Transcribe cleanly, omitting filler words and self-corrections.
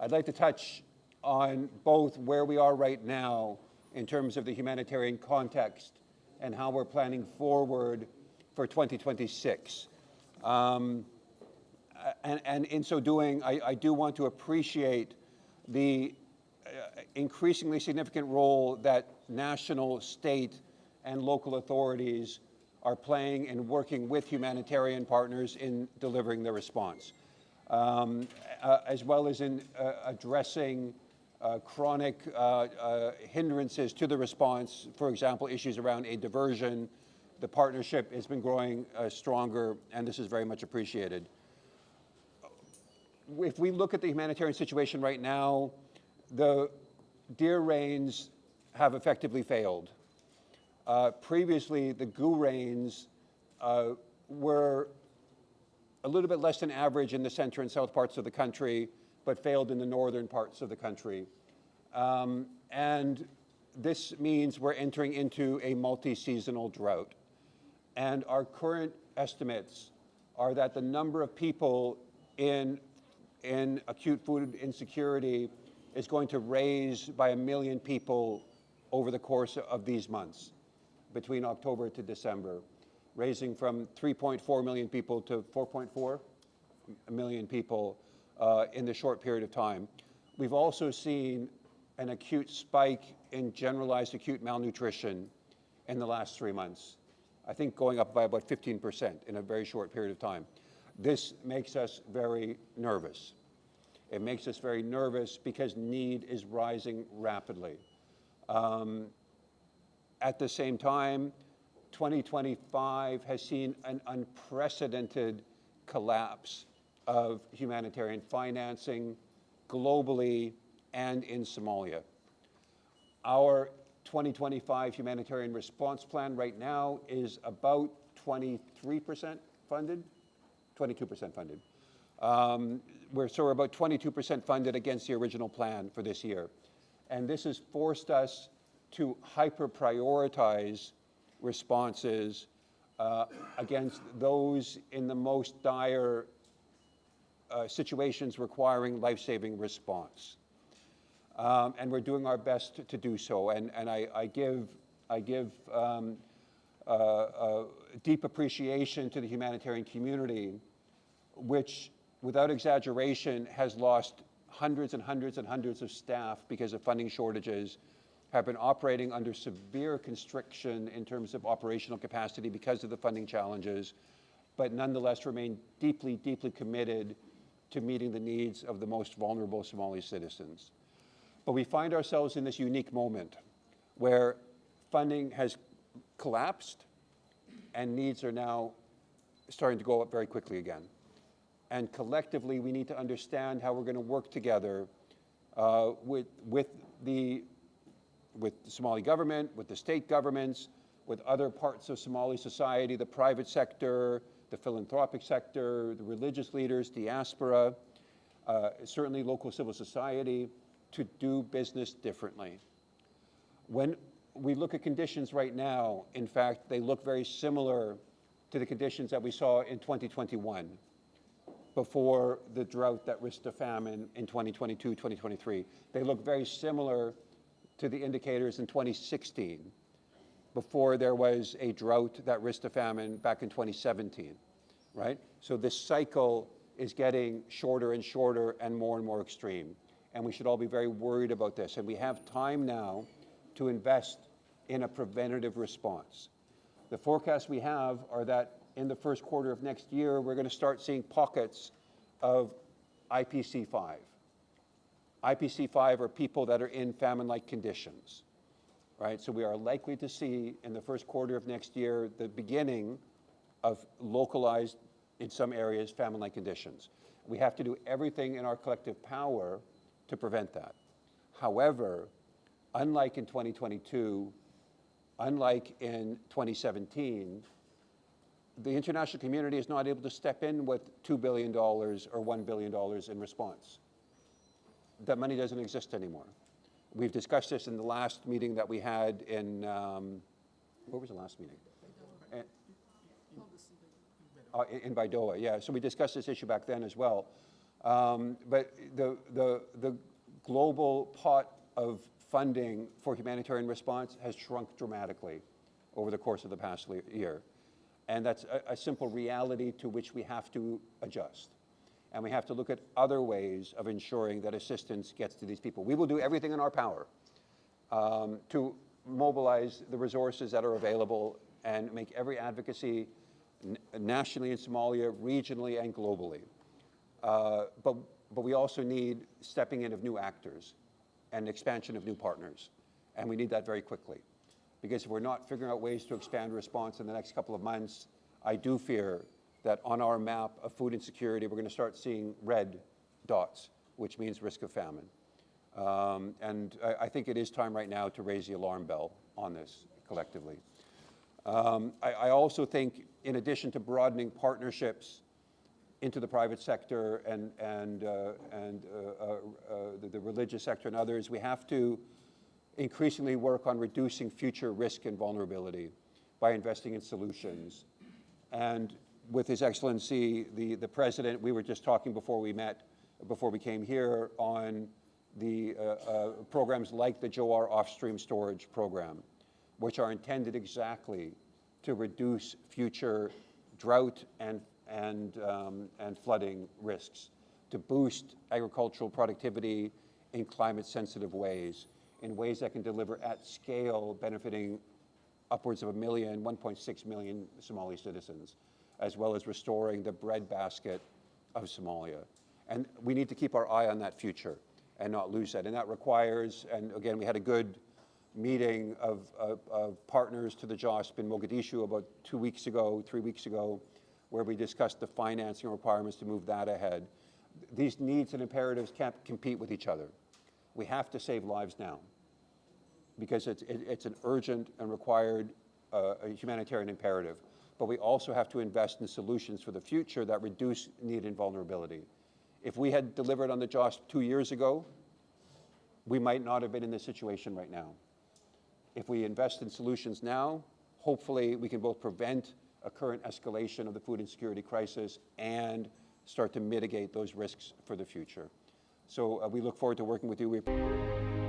I'd like to touch on both where we are right now in terms of the humanitarian context and how we're planning forward for 2026. And in so doing, I do want to appreciate the increasingly significant role that national, state, and local authorities are playing in working with humanitarian partners in delivering the response, as well as in addressing chronic hindrances to the response, for example, issues around aid diversion. The partnership has been growing stronger, and this is very much appreciated. If we look at the humanitarian situation right now, the deer rains have effectively failed. Previously, the GU rains were a little bit less than average in the center and south parts of the country, but failed in the northern parts of the country. And this means we're entering into a multi-seasonal drought. And our current estimates are that the number of people in acute food insecurity is going to raise by 1 million people over the course of these months, between October to December, raising from 3.4 million people to 4.4 million people in the short period of time. We've also seen an acute spike in generalized acute malnutrition in the last 3 months, I think going up by about 15% in a very short period of time. This makes us very nervous. It makes us very nervous because need is rising rapidly. At the same time, 2025 has seen an unprecedented collapse of humanitarian financing globally and in Somalia. Our 2025 humanitarian response plan right now is about 23% funded, 22% funded. We're about 22% funded against the original plan for this year. And this has forced us to hyper-prioritize responses against those in the most dire situations requiring life-saving response. And we're doing our best to do so. And I give deep appreciation to the humanitarian community, which, without exaggeration, has lost hundreds and hundreds and hundreds of staff because of funding shortages, have been operating under severe constriction in terms of operational capacity because of the funding challenges, but nonetheless remain deeply, deeply committed to meeting the needs of the most vulnerable Somali citizens. But we find ourselves in this unique moment where funding has collapsed and needs are now starting to go up very quickly again. And collectively, we need to understand how we're going to work together with the Somali government, with the state governments, with other parts of Somali society, the private sector, the philanthropic sector, the religious leaders, diaspora, certainly local civil society, to do business differently. When we look at conditions right now, in fact, they look very similar to the conditions that we saw in 2021, before the drought that risked a famine in 2022, 2023. They look very similar to the indicators in 2016, before there was a drought that risked a famine back in 2017, right? So this cycle is getting shorter and shorter and more extreme. And we should all be very worried about this. And we have time now to invest in a preventative response. The forecasts we have are that in the first quarter of next year, we're going to start seeing pockets of IPC5. IPC5 are people that are in famine-like conditions, right? So we are likely to see in the first quarter of next year the beginning of localized, in some areas, famine-like conditions. We have to do everything in our collective power to prevent that. However, unlike in 2022, unlike in 2017, the international community is not able to step in with $2 billion or $1 billion in response. That money doesn't exist anymore. We've discussed this in the last meeting that we had in, where was the last meeting? In Baidoa, yeah. So we discussed this issue back then as well. But the global pot of funding for humanitarian response has shrunk dramatically over the course of the past year. And that's a simple reality to which we have to adjust. And we have to look at other ways of ensuring that assistance gets to these people. We will do everything in our power to mobilize the resources that are available and make every advocacy nationally in Somalia, regionally, and globally. But we also need stepping in of new actors and expansion of new partners. And we need that very quickly. Because if we're not figuring out ways to expand response in the next couple of months, I do fear that on our map of food insecurity, we're going to start seeing red dots, which means risk of famine. And I think it is time right now to raise the alarm bell on this collectively. I also think, in addition to broadening partnerships into the private sector and the religious sector and others, we have to increasingly work on reducing future risk and vulnerability by investing in solutions. And with His Excellency, the President, we were just talking before we met, before we came here, on the programs like the Jowhar Off-Stream Storage Program, which are intended exactly to reduce future drought and flooding risks, to boost agricultural productivity in climate-sensitive ways, in ways that can deliver at scale, benefiting upwards of 1.6 million Somali citizens, as well as restoring the breadbasket of Somalia. And we need to keep our eye on that future and not lose that. And that requires, and again, we had a good meeting of partners to the JOSP in Mogadishu about 3 weeks ago, where we discussed the financing requirements to move that ahead. These needs and imperatives can't compete with each other. We have to save lives now, because it's an urgent and required humanitarian imperative. But we also have to invest in solutions for the future that reduce need and vulnerability. If we had delivered on the JOSP 2 years ago, we might not have been in this situation right now. If we invest in solutions now, hopefully we can both prevent a current escalation of the food insecurity crisis and start to mitigate those risks for the future. So we look forward to working with you.